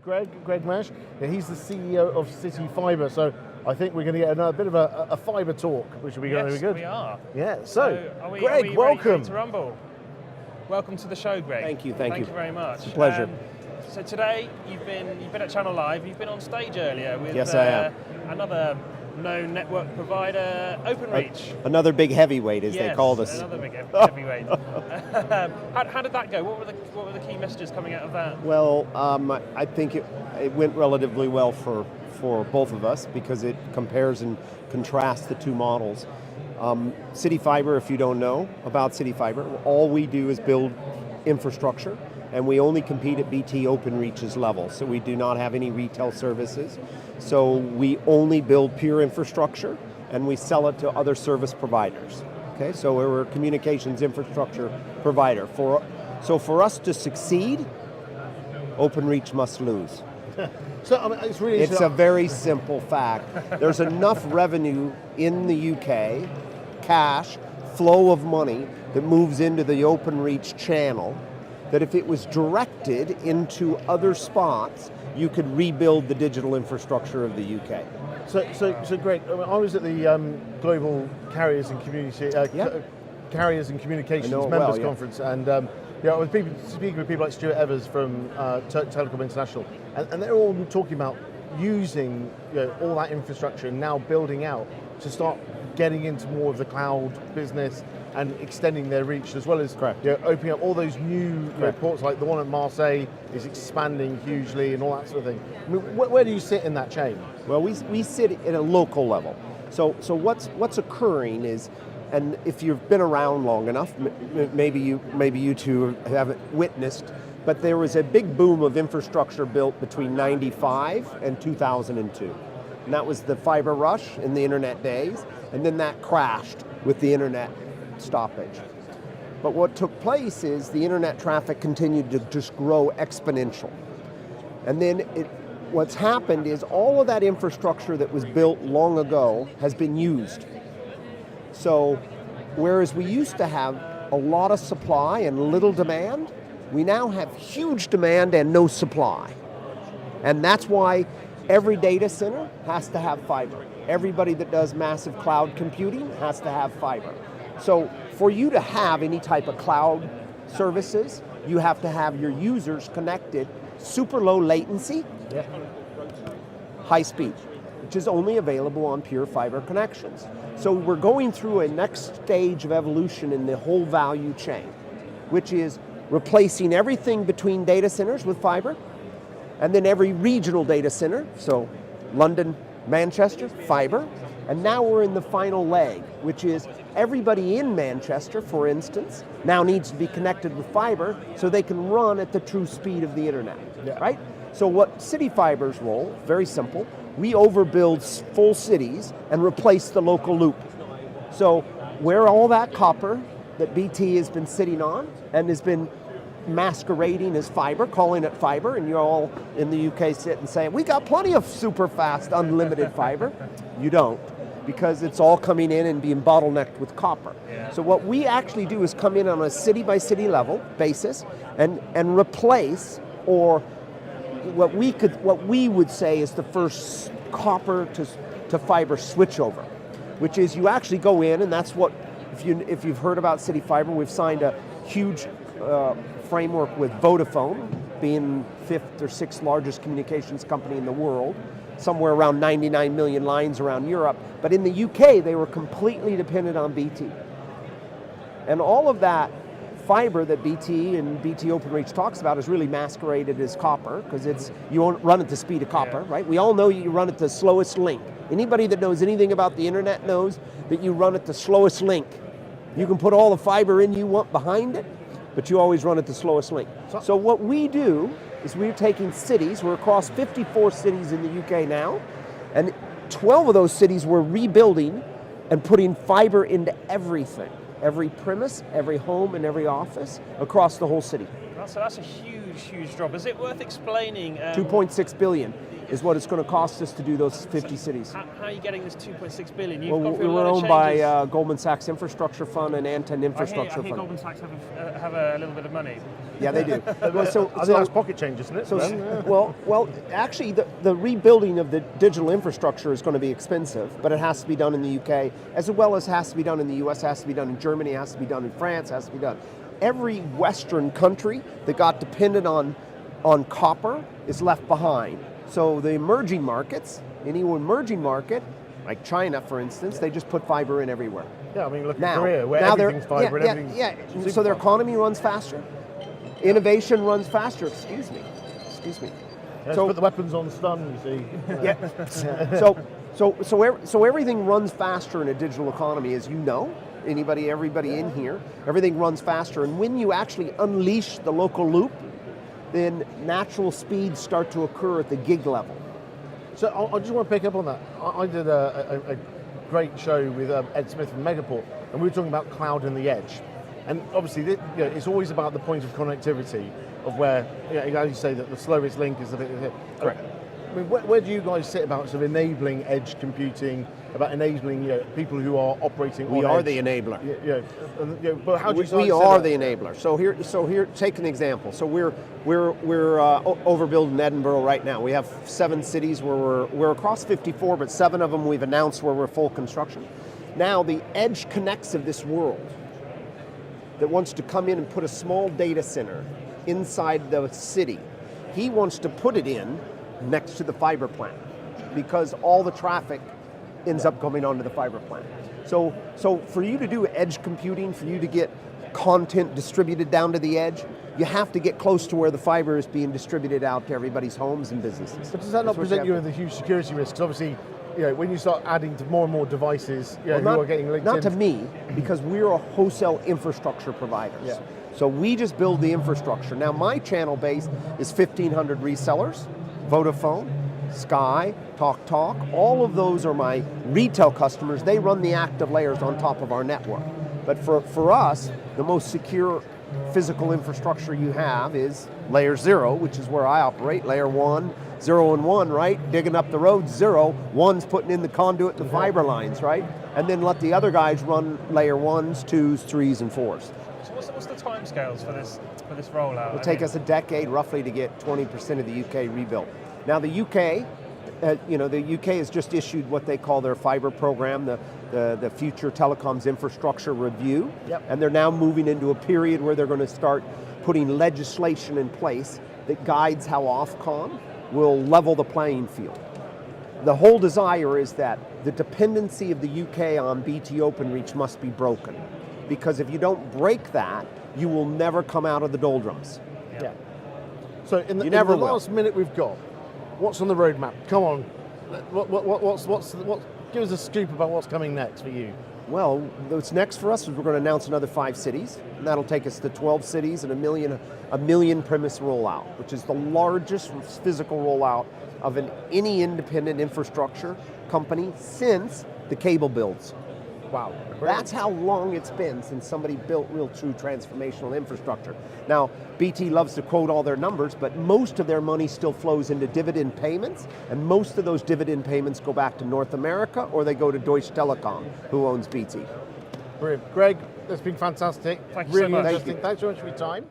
Greg Mesch. Yeah, he's the CEO of CityFibre, so I think we're going to get a bit of a fibre talk, which will be going to be good. We are. Yeah, so Greg, are we welcome. Ready to rumble? Welcome to the show, Greg. Thank you. Thank you very much. It's a pleasure. So today you've been at Channel Live. You've been on stage earlier with yes, I am. Another known network provider, Openreach. Another big heavyweight, as they called us. Another big heavyweight. How did that go? What were the key messages coming out of that? Well, I think it went relatively well for both of us because it compares and contrasts the two models. CityFibre, if you don't know about CityFibre, all we do is build infrastructure, and we only compete at BT Openreach's level, so we do not have any retail services. So we only build pure infrastructure, and we sell it to other service providers. Okay, so we're a communications infrastructure provider. So for us to succeed, Openreach must lose. So I mean, it's a very simple fact. There's enough revenue in the UK, cash, flow of money that moves into the Openreach channel, that if it was directed into other spots, you could rebuild the digital infrastructure of the UK. So Greg, I was at the Global Carriers and Carriers and Communications Members Conference, and I was speaking with people like Stuart Evers from Telecom International, and they're all talking about using all that infrastructure and now building out to start getting into more of the cloud business and extending their reach, as well as opening up all those new ports, like the one at Marseille is expanding hugely and all that sort of thing. I mean, where do you sit in that chain? Well, we sit at a local level. So what's occurring is, and if you've been around long enough, maybe you two haven't witnessed, but there was a big boom of infrastructure built between 95 and 2002. And that was the fiber rush in the internet days, and then that crashed with the internet stoppage. But what took place is the internet traffic continued to just grow exponential. And then what's happened is all of that infrastructure that was built long ago has been used. So whereas we used to have a lot of supply and little demand, we now have huge demand and no supply. And that's why every data center has to have fiber. Everybody that does massive cloud computing has to have fiber. So for you to have any type of cloud services, you have to have your users connected, super low latency, high speed, which is only available on pure fiber connections. So we're going through a next stage of evolution in the whole value chain, which is replacing everything between data centers with fiber, and then every regional data center, so London, Manchester, fiber, and now we're in the final leg, which is everybody in Manchester, for instance, now needs to be connected with fiber so they can run at the true speed of the internet, right? So what CityFibre's role, very simple, we overbuild full cities and replace the local loop. So where all that copper that BT has been sitting on and has been masquerading as fiber, calling it fiber, and you all in the UK sit and say, we got plenty of super fast, unlimited fiber. You don't, because it's all coming in and being bottlenecked with copper. So what we actually do is come in on a city by city level basis and replace, or what we would say is the first copper to fiber switchover, which is you actually go in, and that's what, if you've heard about CityFibre, we've signed a huge framework with Vodafone, being 5th or 6th largest communications company in the world, somewhere around 99 million lines around Europe. But in the UK, they were completely dependent on BT. And all of that fiber that BT and BT Openreach talks about is really masqueraded as copper, because you won't run at the speed of copper, right? We all know you run at the slowest link. Anybody that knows anything about the internet knows that you run at the slowest link. You can put all the fiber in you want behind it, but you always run at the slowest link. So what we do is we're taking cities, we're across 54 cities in the UK now, and 12 of those cities we're rebuilding and putting fiber into everything. Every premise, every home, and every office across the whole city. So that's a huge job. Is it worth explaining? 2.6 billion. is what it's going to cost us to do those 50 cities. How are you getting this 2.6 billion? You've Well, gone we through a were lot of owned changes. by Goldman Sachs Infrastructure Fund and Anton Infrastructure I hear Fund. Goldman Sachs have a little bit of money. Yeah, they do. I think that's pocket change, isn't it? So, well, actually, the rebuilding of the digital infrastructure is going to be expensive, but it has to be done in the UK, as well as has to be done in the US, has to be done in Germany, has to be done in France, has to be done. Every Western country that got dependent on copper is left behind. So the emerging markets, any emerging market, like China, for instance, they just put fiber in everywhere. Yeah, I mean, look at Korea, where everything's fiber and everything's So their economy runs faster. Innovation runs faster. Excuse me. Yeah, so put the weapons on stun, you see. Yeah. So everything runs faster in a digital economy, as you know. Everybody in here, everything runs faster. And when you actually unleash the local loop, then natural speeds start to occur at the gig level. So I just want to pick up on that. I did a great show with Ed Smith from Megaport, and we were talking about cloud and the edge. And obviously, it's always about the point of connectivity of where, as you say, that the slowest link is the bit. Correct. I mean, where do you guys sit about sort of enabling edge computing, about enabling people who are operating We on are edge? the enabler. But how do you we are the enabler. So here, take an example. So we're overbuilding Edinburgh right now. We have 7 cities where we're across 54, but 7 of them we've announced where we're full construction. Now the edge connects of this world that wants to come in and put a small data center inside the city, he wants to put it in next to the fiber plant because all the traffic ends up coming onto the fiber plant. So for you to do edge computing, for you to get content distributed down to the edge, you have to get close to where the fiber is being distributed out to everybody's homes and businesses. But does that not present you with a huge security risk? Because obviously, when you start adding to more and more devices, who are getting linked in. Not to me, because we're a wholesale infrastructure provider. Yeah. So we just build the infrastructure. Now my channel base is 1,500 resellers, Vodafone, Sky, TalkTalk, all of those are my retail customers. They run the active layers on top of our network. But for us, the most secure physical infrastructure you have is layer 0, which is where I operate, layer 1, 0 and 1, right? Digging up the road, 0, 1's putting in the conduit, the fiber lines, right? And then let the other guys run layer 1s, 2s, 3s, and 4s. So what's the timescales for this rollout? It'll take us a decade roughly to get 20% of the UK rebuilt. Now the UK, the UK has just issued what they call their Fibre Program, the Future Telecoms Infrastructure Review, and they're now moving into a period where they're going to start putting legislation in place that guides how Ofcom will level the playing field. The whole desire is that the dependency of the UK on BT Openreach must be broken, because if you don't break that, you will never come out of the doldrums. Yeah. So in the last minute we've got, what's on the roadmap? Come on, give us a scoop about what's coming next for you. Well, what's next for us is we're going to announce another 5 cities, and that'll take us to 12 cities and a million premise rollout, which is the largest physical rollout of any independent infrastructure company since the cable builds. Wow. That's how long it's been since somebody built real true transformational infrastructure. Now, BT loves to quote all their numbers, but most of their money still flows into dividend payments, and most of those dividend payments go back to North America, or they go to Deutsche Telekom, who owns BT. Brilliant. Greg, that's been fantastic. Thank you so much. Interesting. Thanks so much for your time.